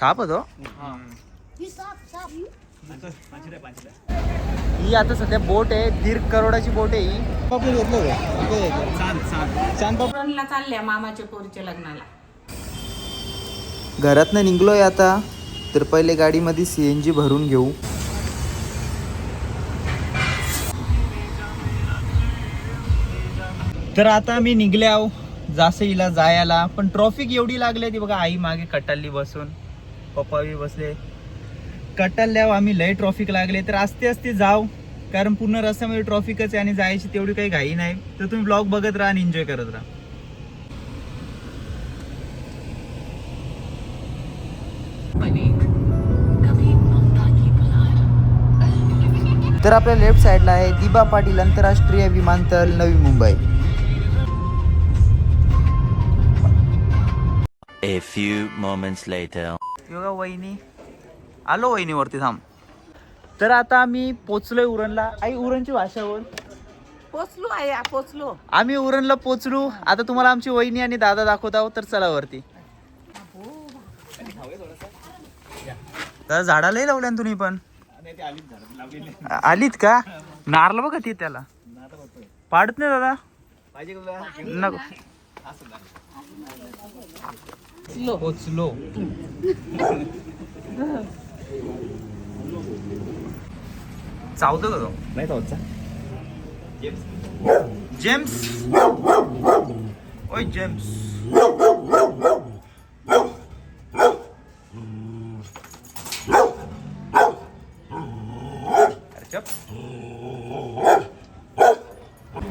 साप होतो ही आता सध्या बोट आहे 1.5 करोडाची बोट आहे ही. आपण घेतलं चांदला चालल्या मामाच्या पोरीच्या लग्नाला. घरातनं निघलोय आता तर पहिले गाडीमध्ये CNG भरून घेऊ. तर आता मी निघले आहो जासईला जायला, पण ट्रॉफिक एवढी लागली ती बघा. आई मागे कटाल्ली बसून, पप्पा बी बसले कटाल्यावर. आम्ही लय ट्रॉफिक लागले तर आस्ते आस्ते जाऊ, कारण पूर्ण रस्त्यामध्ये ट्रॉफिकच आहे आणि जायची तेवढी काही घाई नाही. तर तुम्ही ब्लॉग बघत राहा आणि एन्जॉय करत राहा. तर आपल्या लेफ्ट साईडला आहे दिबा पाटील आंतरराष्ट्रीय विमानतळ Navi Mumbai. A few moments later. Yoga वहिनी आलो वहिनीवरती थांब. तर आता आम्ही पोचलोय उरणला. आई उरणची भाषा बोल. पोचलो आहे पोचलो. आम्ही उरणला पोचलो. आता तुम्हाला आमची वहिनी आणि दादा दाखवत आहोत. तर चला वरती. तर झाडालाही लावल्या तुम्ही पण आलीत का? नारळ बघा ती त्याला पाडत नाही दादा नको. पोचलो. चावतो का तो? नाही चावतचा. जेम्स ओय जेम्स.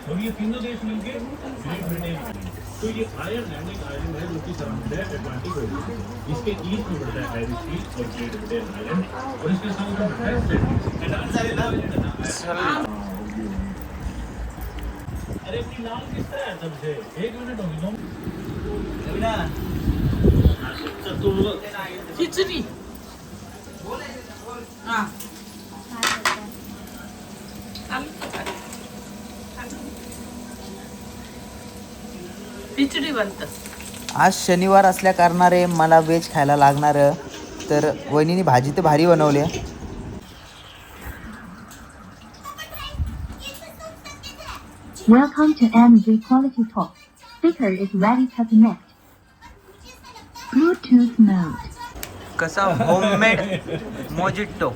और ये तीनों देश मिलके ग्रेट ब्रिटेन, तो ये आयरलैंड एक आइलैंड है जो कि सराउंड है अटलांटिक ओशन. इसके ईस्ट में पड़ता है आयरिश सी और ग्रेट ब्रिटेन आइलैंड, और इसके साउथ में पड़ता है सेंट. अरे अपनी नाम किस तरह है तब से 1 मिनट होगी तुम खिचडी हा खिचडी बनत. आज शनिवार असल्या कारणाने मला व्हेज खायला लागणार. तर वहिनीने भाजी तर भारी बनवली आहे. Welcome to MZ Quality Talk. Speaker is ready to connect. Bluetooth mode. कसा होममेड मोजिटो.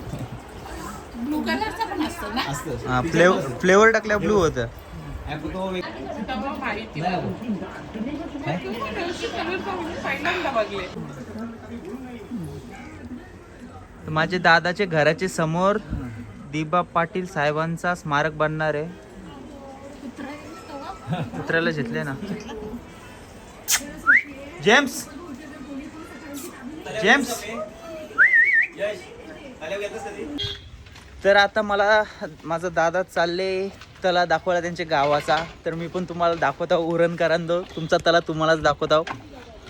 ब्लू कलरचा पण असतो ना. फ्लेवर टाकल्या ब्लू होतं. तेव्हा माहिती पहिल्यांदा बघले. माझे दादाचे घराचे समोर दिबा पाटील साहेबांचा स्मारक बनणार आहे. कुत्र्याला घेतले ना. James James. तर आता मला माझा दादा चालले तला दाखवायला त्यांच्या गावाचा. तर मी पण तुम्हाला दाखवत आहो उरणकरांदो. तुमचा तला तुम्हालाच दाखवत आहो.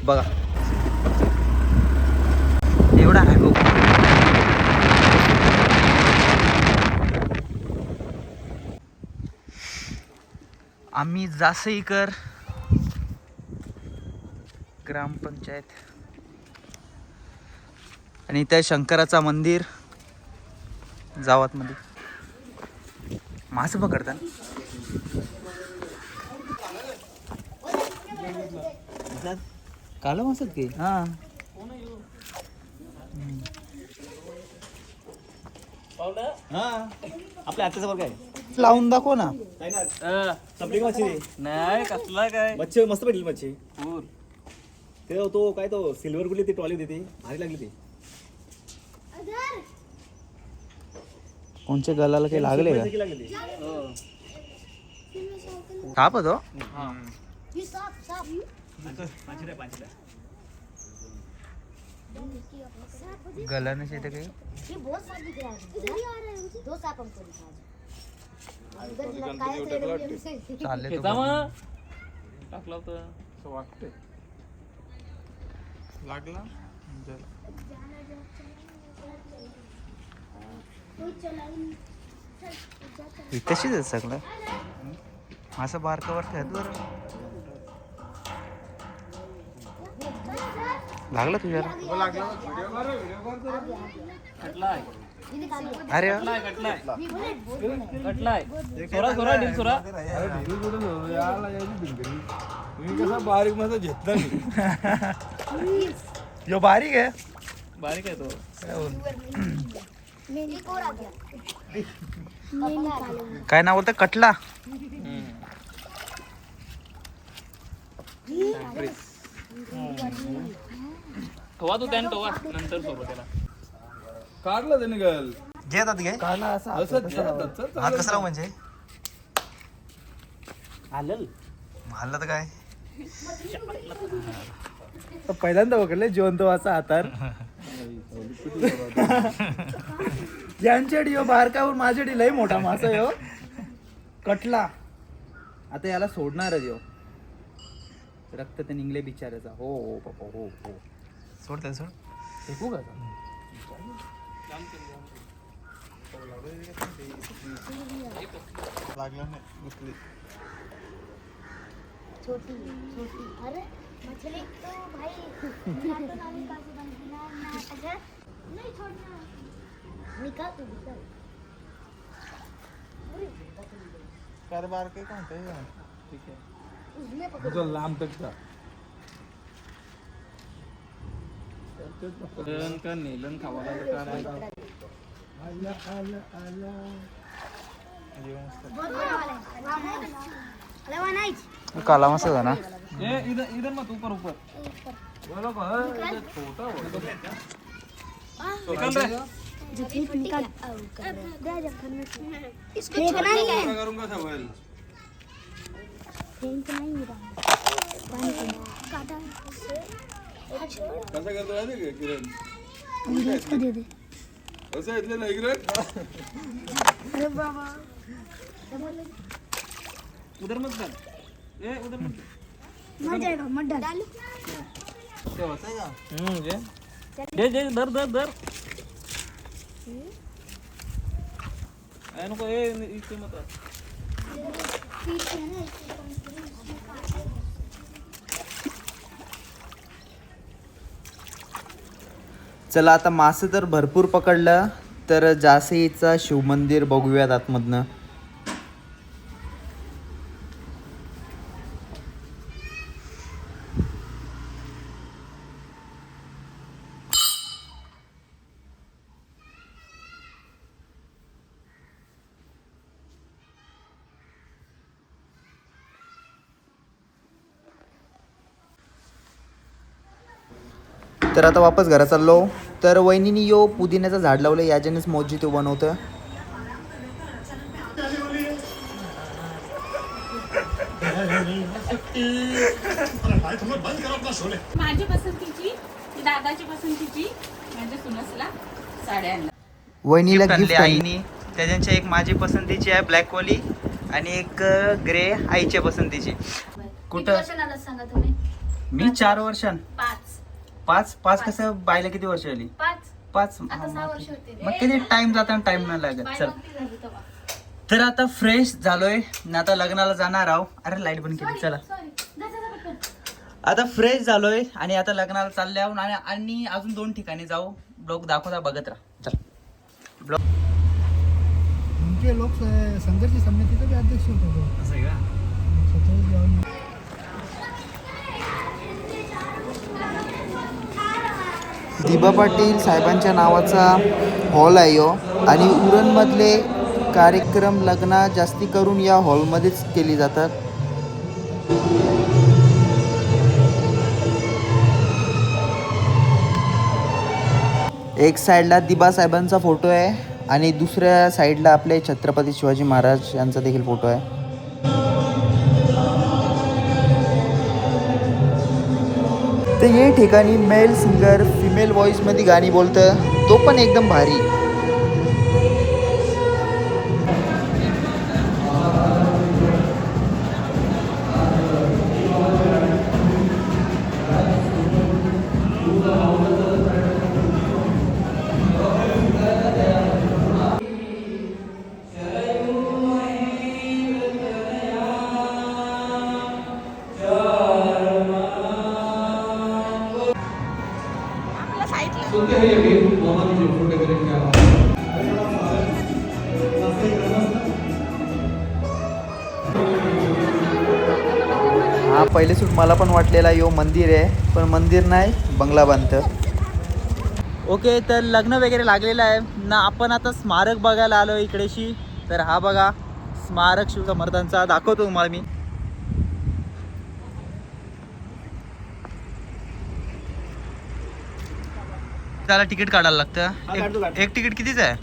बघा एवढा आहे बघ. आम्ही जासईकर ग्रामपंचायत आणि इथे शंकराचा मंदिर जावत मध्ये. मासे पकडतात काल मासत की. हा आपल्या हाताचं बघ काय लावून दाखव ना. संपली का मच्छी? नाही कसला काय मच्छी मस्त भेटली मच्छी. ते तो काय तो सिल्वर कुठली ती ट्रॉली होती ती भारी लागली ती. कोणच्या गलाला काही लागले का? किती लागली ती? साप होतो. गला नसे काही. ये बहुत साथ दिख रहा है इधर ही आ रहा है 2 सांप हमको दिखा रहा है उधर लटकाए थे रेडियम से चालले टाकला तर वाटते लागला. तशीच आहे सगळं. असं बारकावर ठेवत बरं. लागला तुझ्या अरे बारीक माझा घेतला यो बारीक आहे बारीक आहे तो काय नाव बोलतं कटला ठेवा तो त्यानं ठेवा नंतर सोबत त्याला काढला त्याने गल घेतात घे हात कसला म्हणजे आलं हल्लं तर काय पहिल्यांदा बघले जिवंत वाचा हातार यांच्याडी बारकावर माझ्याडी लय मोठा मासा यो कटला आता याला सोडणारच यो रक्त ते निघले बिचारायचा हो हो पप्पा हो हो सोड त्याला सोड फेकू का लागला नाही छोटी छोटी अरे मछली तो भाई निकाल नहीं छोड़ना निकाल तू निकाल कारबार के कौन थे ठीक है उसमें मुझे लाम तक था लन का नीलन खावाला का नाही अरे वो नहीं काला मासा था ना ए इधर इधर मत ऊपर ऊपर बोलो का छोटा हो निकल रहा निकाल दे जा घर में इसको फेंकना नहीं है करूंगा सवाल फेंकना ही रहा पानी काटा कसं करतो आहे का किरण इसको दे दे असं इथले नाही किरण अरे बाबा उधर मत कर ए उधर मत मर जाएगा मत डाल दे दे दर दर दर नको ए इथे मत पीछे है ना चला आता मासे तर भरपूर पकडलं तर जासईचा शिवमंदिर बघूयात आतमधनं तर आता वापस घरा चाललो तर वहिनीनी यो पुदिन्याचं झाड लावलं याच्यानेच मोजितो बनवतं माझी पसंतीची दादाची पसंतीची म्हणजे सुनसला साड्या आणल्या. वहिनीला गिफ्ट आईनी त्याच्या एक माझी पसंतीची आहे ब्लॅकवाली आणि एक ग्रे आईच्या पसंतीची कुठं सांगा तुम्ही मी 4 वर्षां 5 पाच कसं बायला किती वर्ष आली 5 आता 6 वर्ष होते मग किती टाइम जाताना टाइम नाही लागत चल तर आता फ्रेश झालोय आणि आता लग्नाला जाणार आहो अरे लाईट बंद केली चला आता फ्रेश झालोय आणि आता लग्नाला चालले आहोत आणि अजून 2 ठिकाणी जाऊ ब्लॉग दाखवता बघत राहा चल ब्लॉग उनके लोक संघर्ष समितीचे बी अध्यक्ष होते असं आहे का दिबा पाटील साहेबांच्या नावाचा हॉल आहे यो आणि उरणमधले कार्यक्रम लग्न जास्ती करून या हॉलमध्येच केली जातात एक साईडला दिबा साहेबांचा फोटो आहे आणि दुसऱ्या साईडला आपले छत्रपती शिवाजी महाराज यांचा देखील फोटो आहे तर हे ठिकाणी मेल सिंगर फिमेल व्हॉइसमध्ये गाणी बोलतं तो पण एकदम भारी हा पहिले सूट मला पण वाटलेला यो मंदिर आहे, पण मंदिर नाही बंगला बांधतं. ओके, तर लग्न वगैरे लागलेलं आहे ना. आपण आता स्मारक बघायला आलो इकडेशी. तर हा बघा स्मारक शिव समर्थांचा, दाखवतो तुम्हाला मी. त्याला तिकीट काढायला लागतं. एक तिकीट कितीच आहे?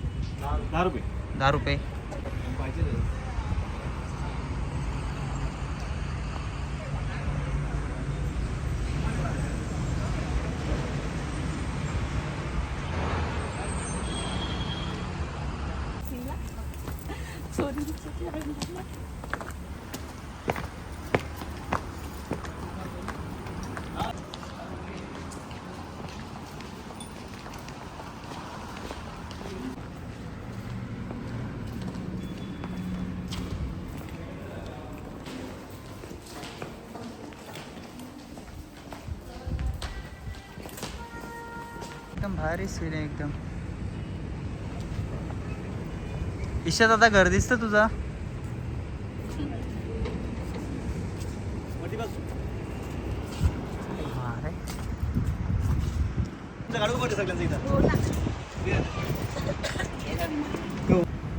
10 रुपये. 10 रुपये. एकदम भारी सीन आहे एकदम. ईशात आता घर दिसतं तुझा.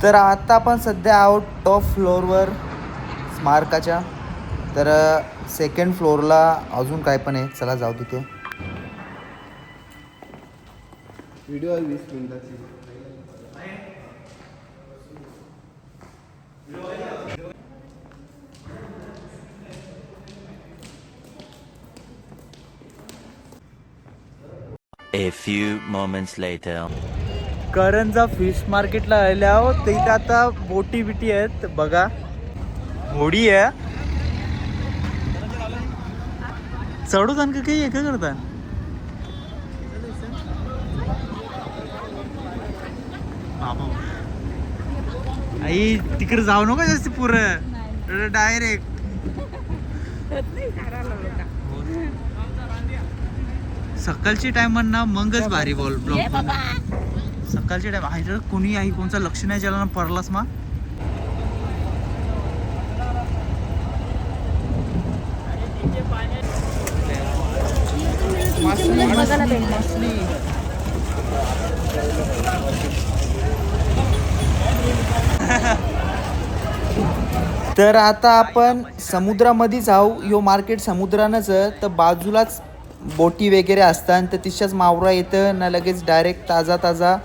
तर आता आपण सध्या आहोत टॉप फ्लोअरवर स्मारकाच्या. तर सेकंड फ्लोअरला अजून काय पण आहे, चला जाऊ तिथे. व्हिडिओ 20 मिनिटाची. A few moments later. Karanja fish मार्केटला आले आहोत. तर इथे आता बोटी बिटी आहेत बघा. होडी आहे. चढू जाण काही आहे का करता. आई तिकडे जाऊ नका जास्त पुरं डायरेक्ट. सकाळची टाइम ना मगच भारी बॉल ब्लॉक. सकाळची टाइम आहे कोणी आई कोणचं लक्ष नाही द्यायला ना पडलास मा. तर आता आपण समुद्रामध्येच आहो. यो मार्केट समुद्रानंच, तर बाजूलाच बोटी वगैरे असतात. तर तिच्याच मावरा येतं ना, लगेच डायरेक्ट ताजा ताजा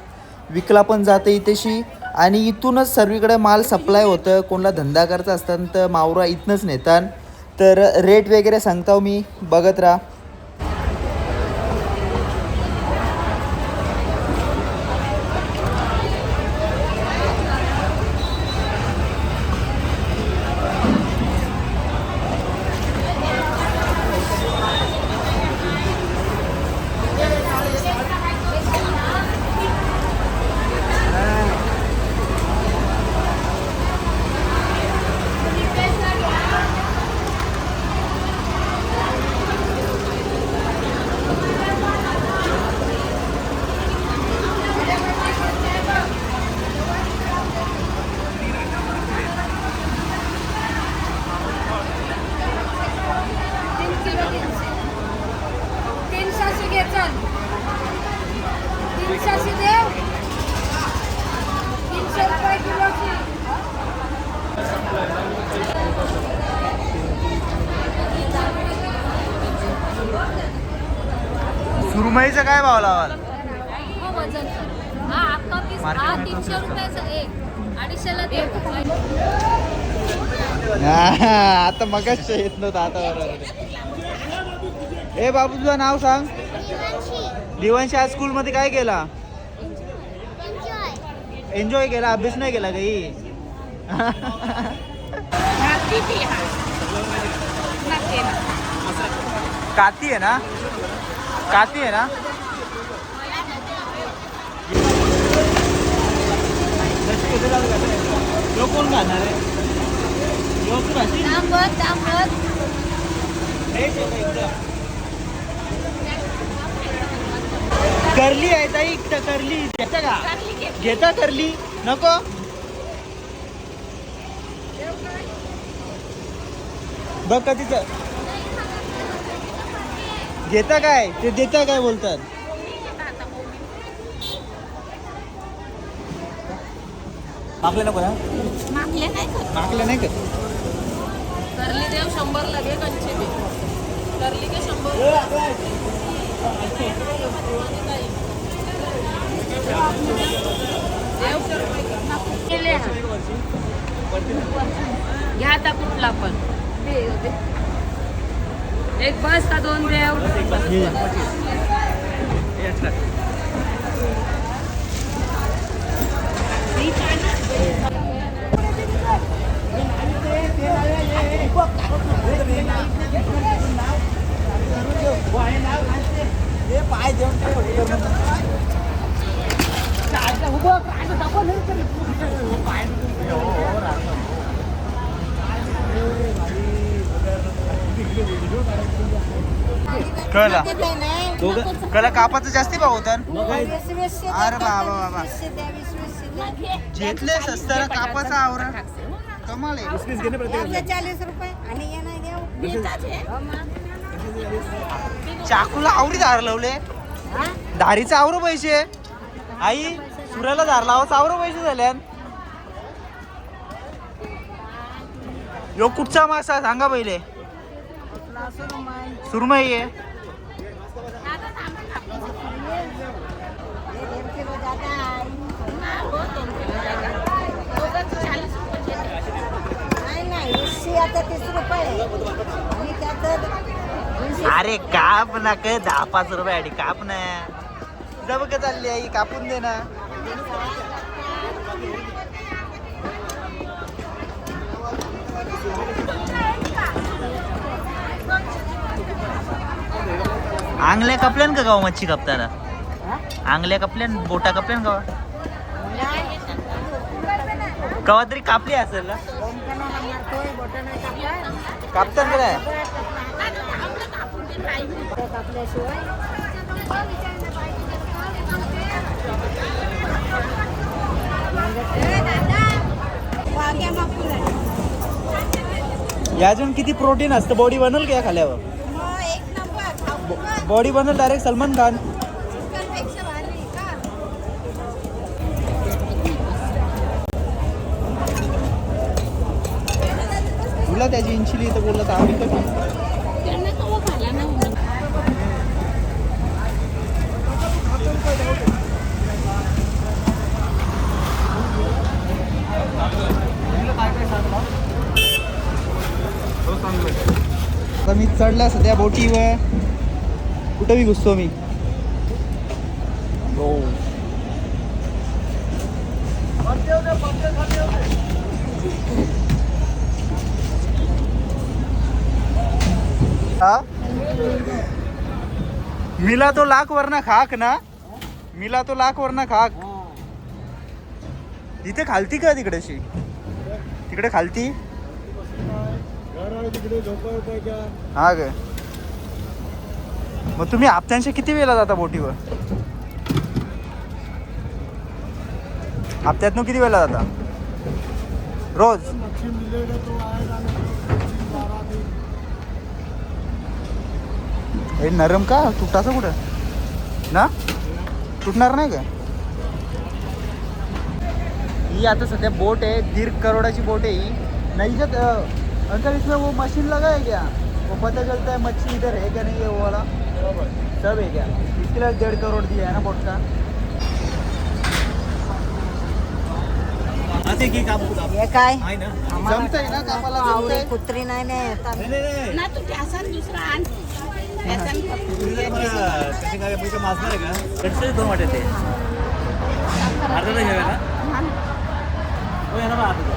विकला पण जातं इथेशी. आणि इथूनच सर्वीकडे माल सप्लाय होतं. कोणाला धंदा करायचा असतात तर मावरा इथनंच नेतात. तर रेट वगैरे सांगतो मी, बघत राहा. सुरमईचा काय भाव लावाल? आता मगाच येत नव्हतं, आता बरोबर. ए बाबू तुझं नाव सांग. दिवांशी आज स्कूल मध्ये काय केला? एन्जॉय केला, अभ्यास नाही केला काही? काती आहे ना, काती आहे ना. कोण खाणार आहे? करली आहे ताई, करली घेता का? घेता करली नको. बघ कधीच घेता काय ते देता काय बोलतात. मागले नको ना, मागले नाही का? करली देव 100 लगे कंचे दे. करली के 100 घ्या आता कुठला पण. एक बस का 2 देव. कळला दोघं कळला. कापाचं जास्ती भाव होता. अरे बाबा बाबा घेतले सस्त्याला कापाचा आवरा कमाल आहे. 40 रुपये आणि ये नाही देऊ. चाकूला आवरी धार लावले. धारीचं आवरो पैसे. आई सुराला धार लावाच आवरो पैसे झाल्यान. यो कुठचा मासा सांगा पहिले. सुरमई आहे. आता 30 रुपये आणि त्यात अरे काप ना काय 10-5 रुपये काप ना. जब का चालली आई कापून दे ना. आंगल्या कपल्यान का गाव मच्छी कापताना. आंगल्या कपल्यान बोटा कपल्यान गावा कवा तरी कापली असेल ना. कापताना काय यातून किती प्रोटीन असतं. बॉडी बनल का खाल्यावर. बॉडी बनल डायरेक्ट सलमान खान. तुला त्याची इंचिली तर बोलला तर आम्ही आता मी चढला सध्या बोटीवर. कुठं बी घुसतो मी. हो मिला तो लाख वरना खाक ना. मिला तो लाख वरना खाक. इथे खालती का तिकडेशी तिकडे खालती. हा ग मग तुम्ही हप्त्यांशी किती वेळेला जाता बोटीवर. हप्त्यातनं किती वेळेला जाता रोज. हे नरम का तुटाचं कुठं ना. तुटणार नाही का. ही आता सध्या बोट आहे 1.5 करोड़ाची बोट है ही. नहीं जब अंकल इसमें वो मशीन लगा है क्या. वो पता चलता है मच्छी इधर है क्या नहीं है. वो वाला सब है क्या. इसके लिए 1.5 करोड़ दिया है ना बोट का. हे काय जमतंय ना कापाला जमतंय. कुत्री नाही ना तू त्यासन दुसरा आण. कसे काय पैसे माजणार आहे का. कसे 2 वाटे ते अर्धा घ्यावे ना. हो येणार